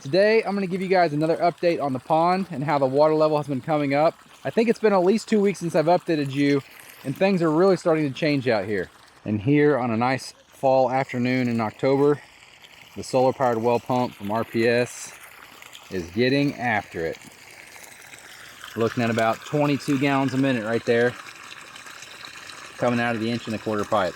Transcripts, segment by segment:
Today, I'm going to give you guys another update on the pond and how the water level has been coming up. I think it's been at least 2 weeks since I've updated you, and things are really starting to change out here. And here on a nice fall afternoon in October, the solar powered well pump from RPS is getting after it. Looking at about 22 gallons a minute right there, coming out of the 1.25 inch pipe.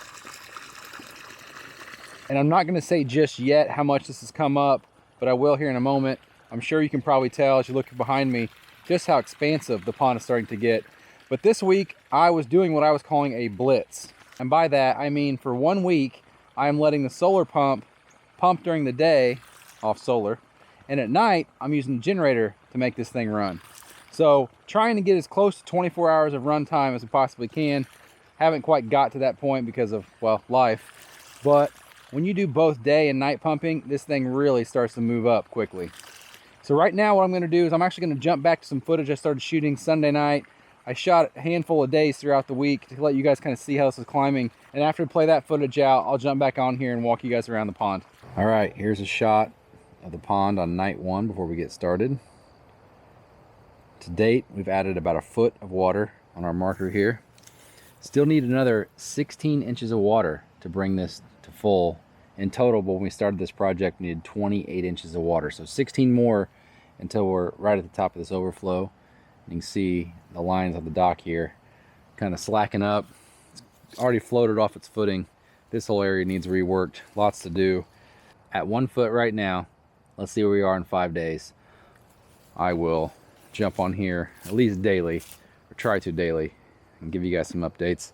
And I'm not going to say just yet how much this has come up, but I will here in a moment. I'm sure you can probably tell as you look behind me just how expansive the pond is starting to get. But this week I was doing what I was calling a blitz. And by that I mean for 1 week I am letting the solar pump during the day off solar, and at night I'm using the generator to make this thing run. So trying to get as close to 24 hours of run time as I possibly can. Haven't quite got to that point because of, well, life. But when you do both day and night pumping, this thing really starts to move up quickly. So right now what I'm going to do is I'm actually going to jump back to some footage I started shooting Sunday night. I shot a handful of days throughout the week to let you guys kind of see how this is climbing. And after I play that footage out, I'll jump back on here and walk you guys around the pond. All right, here's a shot of the pond on night 1 before we get started. To date, we've added about 1 foot of water on our marker here. Still need another 16 inches of water to bring this to full. In total, when we started this project, we needed 28 inches of water. So 16 more until we're right at the top of this overflow. You can see the lines on the dock here kind of slacking up. It's already floated off its footing. This whole area needs reworked. Lots to do. At 1 foot right now, let's see where we are in 5 days. I will jump on here at least daily, or try to daily, and give you guys some updates.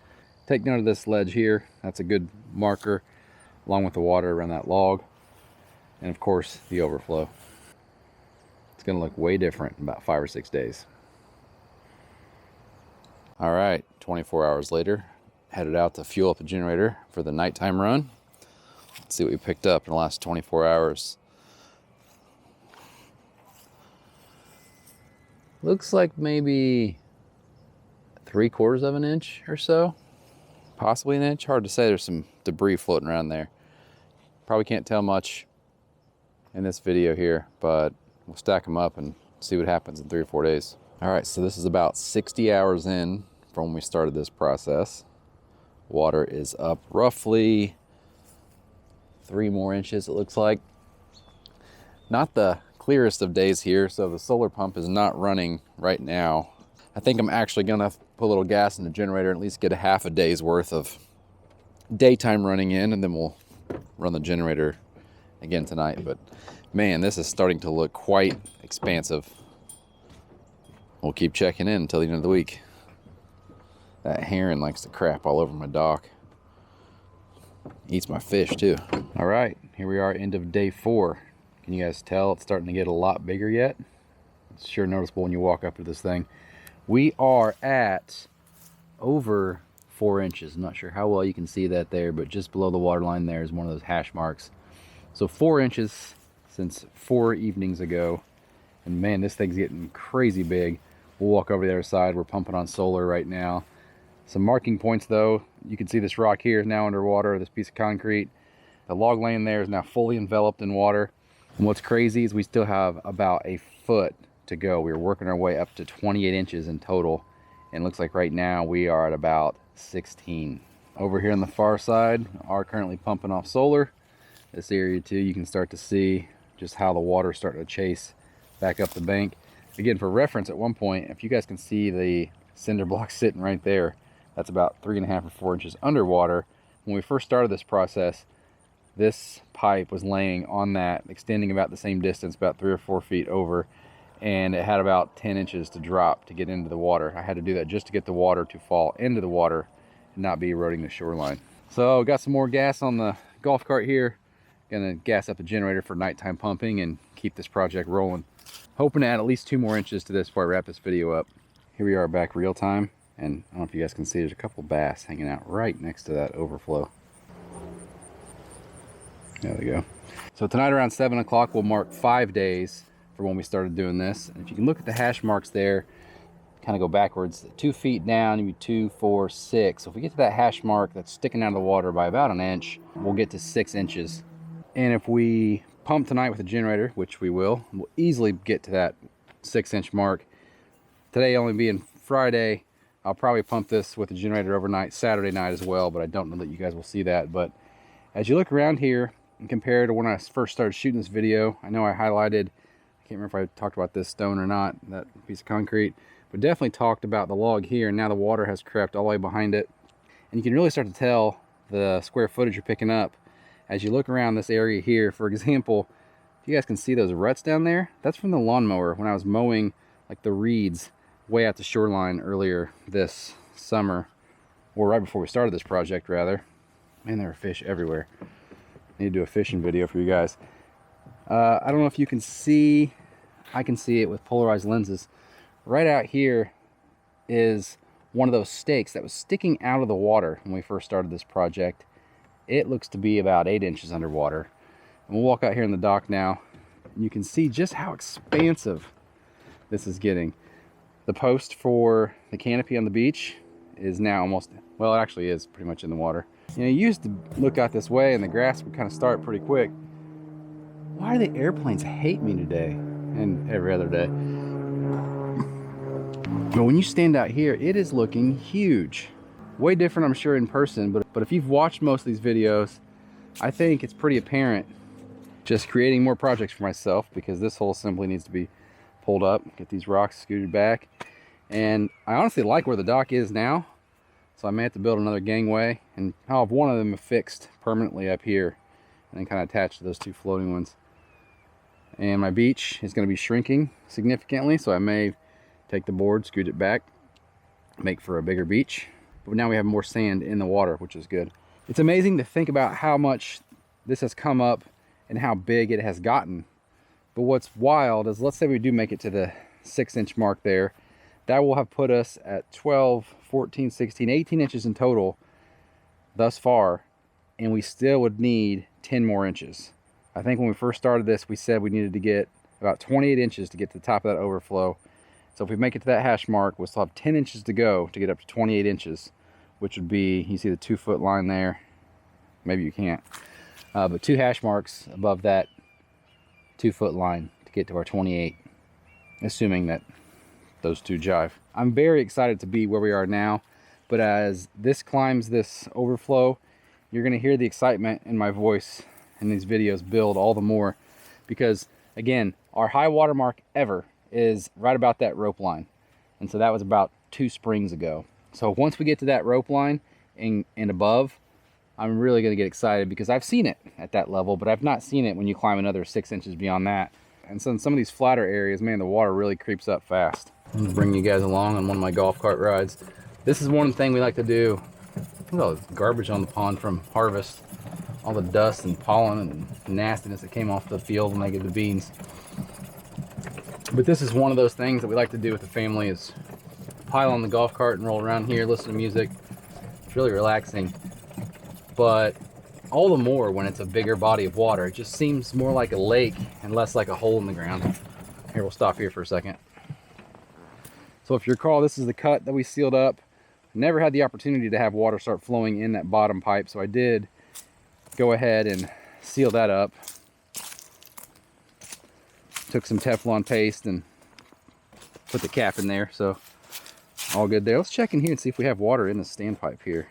Take note of this ledge here. That's a good marker, along with the water around that log, and of course the overflow. It's going to look way different in about 5 or 6 days. All right, 24 hours later, headed out to fuel up the generator for the nighttime run. Let's see what we picked up in the last 24 hours. Looks like maybe 3/4 of an inch or so, possibly an inch. Hard to say. There's some debris floating around there. Probably can't tell much in this video here, but we'll stack them up and see what happens in 3 or 4 days. All right, so this is about 60 hours in from when we started this process. Water is up roughly 3 more inches, it looks like. Not the clearest of days here, so the solar pump is not running right now. I think I'm actually gonna put a little gas in the generator and at least get a half a day's worth of daytime running in, and then we'll run the generator again tonight. But man, this is starting to look quite expansive. We'll keep checking in until the end of the week. That heron likes to crap all over my dock. Eats my fish too. All right, here we are, end of day 4. Can you guys tell it's starting to get a lot bigger yet? It's sure noticeable when you walk up to this thing. We are at over 4 inches. I'm not sure how well you can see that there, but just below the water line there is one of those hash marks. So 4 inches since 4 evenings ago. And man, this thing's getting crazy big. We'll walk over to the other side. We're pumping on solar right now. Some marking points though. You can see this rock here is now underwater, this piece of concrete. The log laying there is now fully enveloped in water. And what's crazy is we still have about 1 foot to go. We're working our way up to 28 inches in total. And it looks like right now we are at about 16. Over here on the far side, are currently pumping off solar. This area too, you can start to see just how the water's starting to chase back up the bank. Again, for reference, at one point, if you guys can see the cinder block sitting right there, that's about 3.5 or 4 inches underwater. When we first started this process, this pipe was laying on that, extending about the same distance, about 3 or 4 feet over, and it had about 10 inches to drop to get into the water. I had to do that just to get the water to fall into the water and not be eroding the shoreline. So got some more gas on the golf cart here. Gonna gas up the generator for nighttime pumping and keep this project rolling. Hoping to add at least 2 more inches to this before I wrap this video up. Here we are back real time, and I don't know if you guys can see, there's a couple bass hanging out right next to that overflow. There they go. So tonight around 7 o'clock we'll mark 5 days for when we started doing this. And if you can look at the hash marks there, kind of go backwards, 2 feet down, maybe 2, 4, 6. So if we get to that hash mark that's sticking out of the water by about 1 inch, we'll get to 6 inches. And if we pump tonight with a generator, which we will. We'll easily get to that 6-inch mark. Today only being Friday, I'll probably pump this with a generator overnight, Saturday night as well, but I don't know that you guys will see that. But as you look around here and compare to when I first started shooting this video, I know I highlighted, I can't remember if I talked about this stone or not, that piece of concrete, but definitely talked about the log here, and now the water has crept all the way behind it. And you can really start to tell the square footage you're picking up as you look around this area here. For example, if you guys can see those ruts down there, that's from the lawnmower when I was mowing like the reeds way out the shoreline earlier this summer, or right before we started this project rather. Man, there are fish everywhere. I need to do a fishing video for you guys. I don't know if you can see, I can see it with polarized lenses. Right out here is one of those stakes that was sticking out of the water when we first started this project. It looks to be about 8 inches underwater. And we'll walk out here in the dock now, and you can see just how expansive this is getting. The post for the canopy on the beach is now almost, well, it actually is pretty much in the water. You know, you used to look out this way and the grass would kind of start pretty quick. Why do the airplanes hate me today and every other day? But when you stand out here, it is looking huge. Way different, I'm sure, in person, but if you've watched most of these videos, I think it's pretty apparent. Just creating more projects for myself, because this hole simply needs to be pulled up, get these rocks scooted back. And I honestly like where the dock is now, so I may have to build another gangway, and I'll have one of them affixed permanently up here and then kind of attached to those two floating ones. And my beach is going to be shrinking significantly, so I may take the board, scoot it back, make for a bigger beach. But now we have more sand in the water, which is good. It's amazing to think about how much this has come up and how big it has gotten. But what's wild is, let's say we do make it to the 6-inch mark there, that will have put us at 12, 14, 16, 18 inches in total thus far, and we still would need 10 more inches. I think when we first started this, we said we needed to get about 28 inches to get to the top of that overflow. So if we make it to that hash mark, we'll still have 10 inches to go to get up to 28 inches, which would be, you see the 2-foot line there? Maybe you can't. But 2 hash marks above that 2-foot line to get to our 28, assuming that those two jive. I'm very excited to be where we are now, but as this climbs this overflow, you're gonna hear the excitement in my voice in these videos build all the more, because again, our high water mark ever is right about that rope line. And so that was about 2 springs ago. So once we get to that rope line and above, I'm really gonna get excited, because I've seen it at that level, but I've not seen it when you climb another 6 inches beyond that. And so in some of these flatter areas, man, the water really creeps up fast. I'm gonna bring you guys along on one of my golf cart rides. This is one thing we like to do. Look at all the garbage on the pond from harvest. All the dust and pollen and nastiness that came off the field when they get the beans. But this is one of those things that we like to do with the family, is pile on the golf cart and roll around here, listen to music. It's really relaxing. But all the more when it's a bigger body of water. It just seems more like a lake and less like a hole in the ground. Here, we'll stop here for a second. So if you recall, this is the cut that we sealed up. Never had the opportunity to have water start flowing in that bottom pipe, so I did go ahead and seal that up. Took some Teflon paste and put the cap in there, so all good there. Let's check in here and see if we have water in the standpipe here.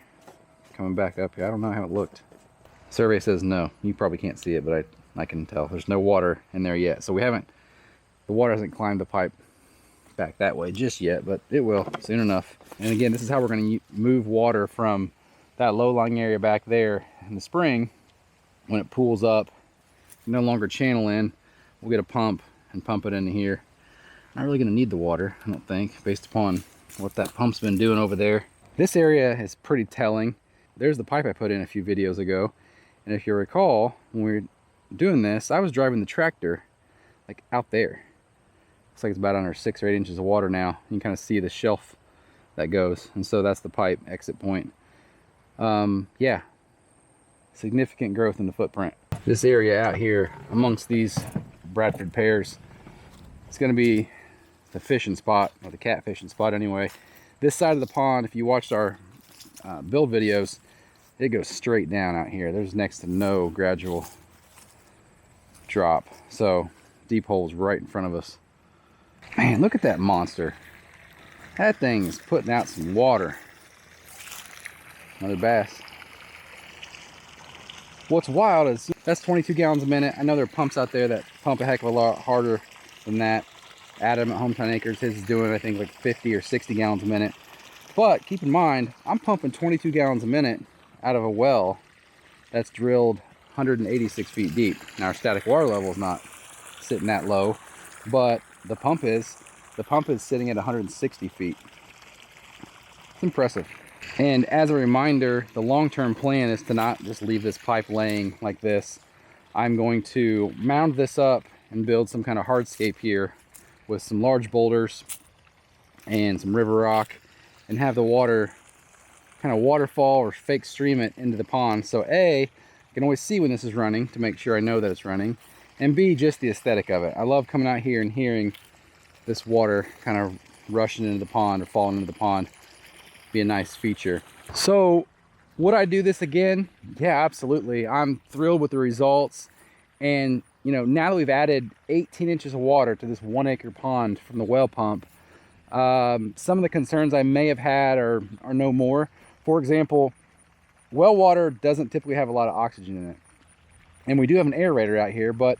Coming back up here, I don't know how it looked. Survey says no. You probably can't see it, but I can tell there's no water in there yet. So the water hasn't climbed the pipe back that way just yet, but it will soon enough. And again, this is how we're going to move water from that low-lying area back there in the spring. When it pools up, no longer channel in, we'll get a pump and pump it into here. Not really going to need the water, I don't think, based upon what that pump's been doing over there. This area is pretty telling. There's the pipe I put in a few videos ago, and if you recall, when we were doing this, I was driving the tractor like out there. Looks like it's about under 6 or 8 inches of water now. You can kind of see the shelf that goes, and so that's the pipe exit point. Yeah, significant growth in the footprint. This area out here amongst these Bradford pears, it's going to be the fishing spot, or the cat fishing spot anyway. This side of the pond, if you watched our build videos, it goes straight down out here. There's next to no gradual drop. So deep holes right in front of us. Man, look at that monster. That thing is putting out some water. Another bass. What's wild is that's 22 gallons a minute. I know there are pumps out there that pump a heck of a lot harder than that. Adam at Hometown Acres, his is doing, I think, like 50 or 60 gallons a minute. But keep in mind, I'm pumping 22 gallons a minute out of a well that's drilled 186 feet deep. Now our static water level is not sitting that low, but the pump is sitting at 160 feet. It's impressive. And as a reminder, the long-term plan is to not just leave this pipe laying like this. I'm going to mound this up and build some kind of hardscape here with some large boulders and some river rock, and have the water kind of waterfall or fake stream it into the pond. So A, I can always see when this is running to make sure I know that it's running, and B, just the aesthetic of it. I love coming out here and hearing this water kind of rushing into the pond or falling into the pond. Be a nice feature. So would I do this again? Yeah, absolutely. I'm thrilled with the results. And you know, now that we've added 18 inches of water to this 1 acre pond from the well pump, some of the concerns I may have had are no more. For example, well water doesn't typically have a lot of oxygen in it, and we do have an aerator out here, but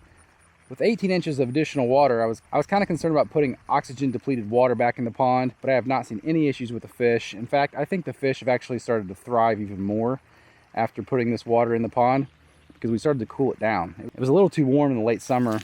with 18 inches of additional water, I was kind of concerned about putting oxygen depleted water back in the pond, but I have not seen any issues with the fish. In fact, I think the fish have actually started to thrive even more after putting this water in the pond, because we started to cool it down. It was a little too warm in the late summer.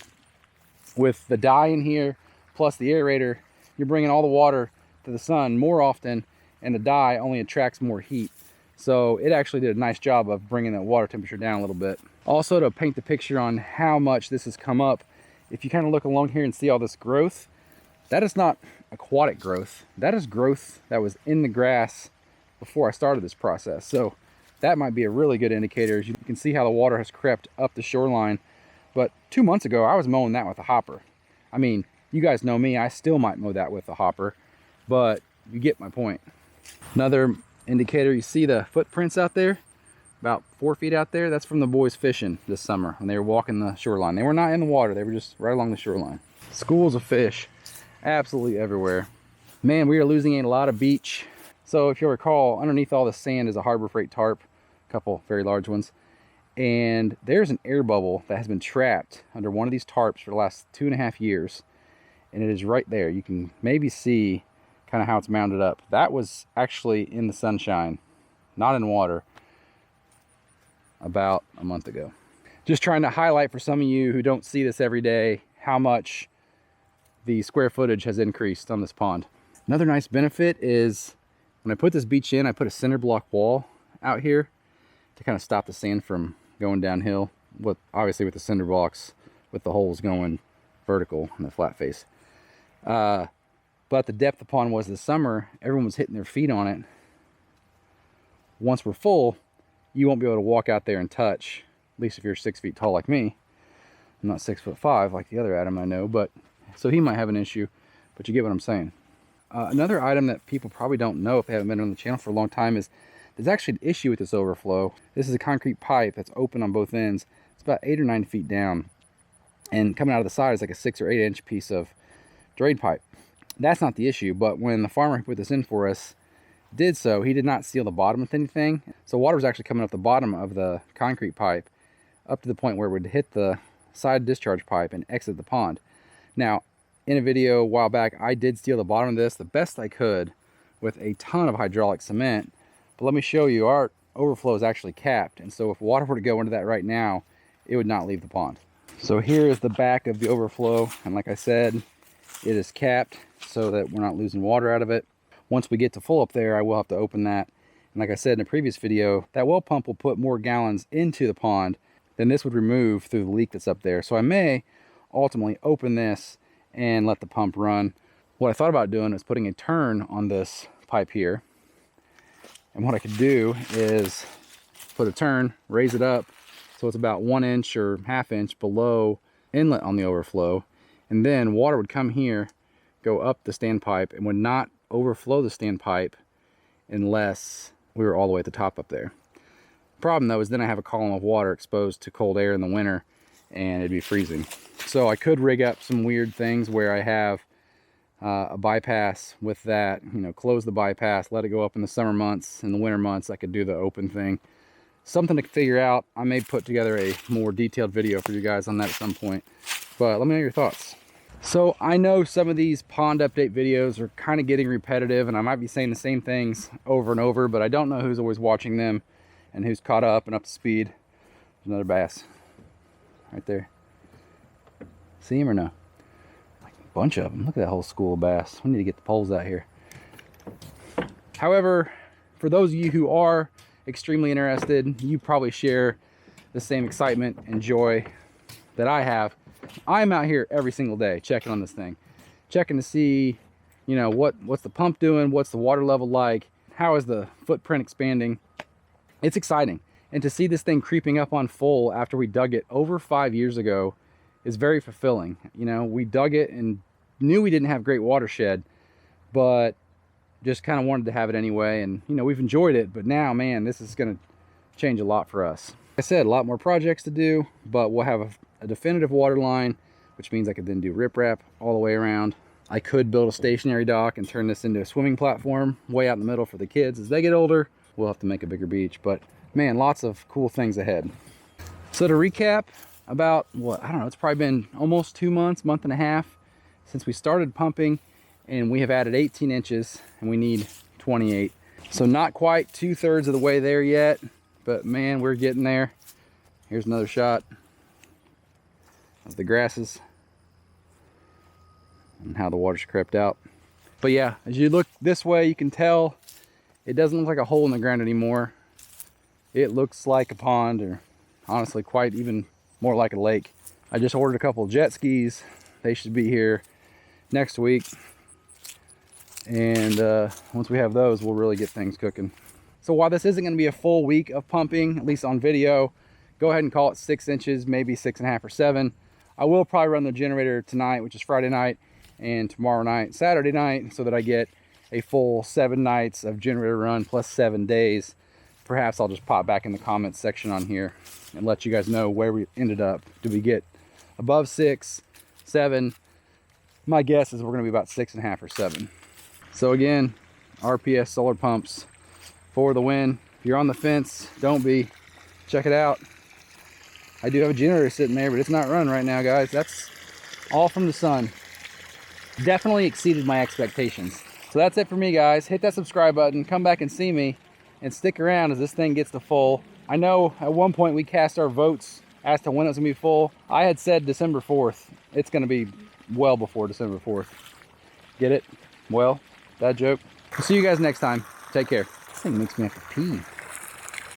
With the dye in here, plus the aerator, you're bringing all the water to the sun more often, and the dye only attracts more heat. So it actually did a nice job of bringing that water temperature down a little bit. Also, to paint the picture on how much this has come up, if you kind of look along here and see all this growth, that is not aquatic growth. That is growth that was in the grass before I started this process. So that might be a really good indicator. As you can see how the water has crept up the shoreline. But 2 months ago, I was mowing that with a hopper. I mean, you guys know me, I still might mow that with a hopper, but you get my point. Another indicator, you see the footprints out there, about 4 feet out there? That's from the boys fishing this summer when they were walking the shoreline. They were not in the water, they were just right along the shoreline. Schools of fish, absolutely everywhere. Man, we are losing a lot of beach. So if you'll recall, underneath all the sand is a Harbor Freight tarp, a couple very large ones. And there's an air bubble that has been trapped under one of these tarps for the last 2.5 years. And it is right there. You can maybe see kind of how it's mounted up. That was actually in the sunshine, not in water, about a month ago. Just trying to highlight for some of you who don't see this every day how much the square footage has increased on this pond. Another nice benefit is when I put this beach in, I put a cinder block wall out here to kind of stop the sand from going downhill, with obviously with the cinder blocks with the holes going vertical in the flat face. But the depth the pond was this summer, everyone was hitting their feet on it. Once we're full, you won't be able to walk out there and touch, at least if you're 6 feet tall like me. I'm not 6'5" like the other Adam I know, but so he might have an issue, but you get what I'm saying. Another item that people probably don't know if they haven't been on the channel for a long time is there's actually an issue with this overflow. This is a concrete pipe that's open on both ends. It's about 8 or 9 feet down, and coming out of the side is like a 6 or 8 inch piece of drain pipe. That's not the issue, but when the farmer who put this in for us did so, he did not seal the bottom with anything. So water was actually coming up the bottom of the concrete pipe up to the point where it would hit the side discharge pipe and exit the pond. Now, in a video a while back, I did seal the bottom of this the best I could with a ton of hydraulic cement. But let me show you, our overflow is actually capped. And so if water were to go into that right now, it would not leave the pond. So here is the back of the overflow. And like I said, it is capped so that we're not losing water out of it. Once we get to full up there, I will have to open that. And like I said in a previous video, that well pump will put more gallons into the pond than this would remove through the leak that's up there. So I may ultimately open this and let the pump run. What I thought about doing is putting a turn on this pipe here. And what I could do is put a turn, raise it up so it's about 1 inch or ½ inch below inlet on the overflow. And then water would come here, go up the standpipe, and would not overflow the standpipe unless we were all the way at the top up there. Problem though is then I have a column of water exposed to cold air in the winter, and it'd be freezing. So I could rig up some weird things where I have a bypass with that, you know, close the bypass, let it go up in the summer months. In the winter months, I could do the open thing. Something to figure out. I may put together a more detailed video for you guys on that at some point, but let me know your thoughts. So I know some of these pond update videos are kind of getting repetitive, and I might be saying the same things over and over, but I don't know who's always watching them and who's caught up and up to speed. There's another bass right there. See him or no? Like a bunch of them. Look at that whole school of bass. We need to get the poles out here. However, for those of you who are extremely interested, you probably share the same excitement and joy that I have. I'm out here every single day checking on this thing, checking to see, you know, what's the pump doing, what's the water level like, how is the footprint expanding. It's exciting, and to see this thing creeping up on full after we dug it over 5 years ago is very fulfilling. You know, we dug it and knew we didn't have great watershed, but just kind of wanted to have it anyway, and you know, we've enjoyed it. But now, man, this is going to change a lot for us. Like I said, a lot more projects to do, but we'll have a definitive water line, which means I could then do riprap all the way around. I could build a stationary dock and turn this into a swimming platform way out in the middle for the kids as they get older. We'll have to make a bigger beach, but man, lots of cool things ahead. So to recap, about what, I don't know, it's probably been almost 2 months, month and a half since we started pumping, and we have added 18 inches and we need 28. So not quite 2/3 of the way there yet, but man, we're getting there. Here's another shot of the grasses and how the water's crept out. But yeah, as you look this way, you can tell it doesn't look like a hole in the ground anymore. It looks like a pond, or honestly quite even more like a lake. I just ordered a couple of jet skis. They should be here next week, and once we have those, we'll really get things cooking. So while this isn't going to be a full week of pumping, at least on video, go ahead and call it 6 inches, maybe 6.5 or 7. I will probably run the generator tonight, which is Friday night, and tomorrow night, Saturday night, so that I get a full 7 nights of generator run plus 7 days. Perhaps I'll just pop back in the comments section on here and let you guys know where we ended up. Did we get above 6, 7? My guess is we're going to be about 6.5 or 7. So again, RPS Solar Pumps for the win. If you're on the fence, don't be. Check it out. I do have a generator sitting there, but it's not running right now, guys. That's all from the sun. Definitely exceeded my expectations. So that's it for me, guys. Hit that subscribe button, come back and see me, and stick around as this thing gets to full. I know at one point we cast our votes as to when it's gonna be full. I had said December 4th. It's gonna be well before December 4th. Get it? Well, that joke. I'll see you guys next time. Take care. This thing makes me have to pee.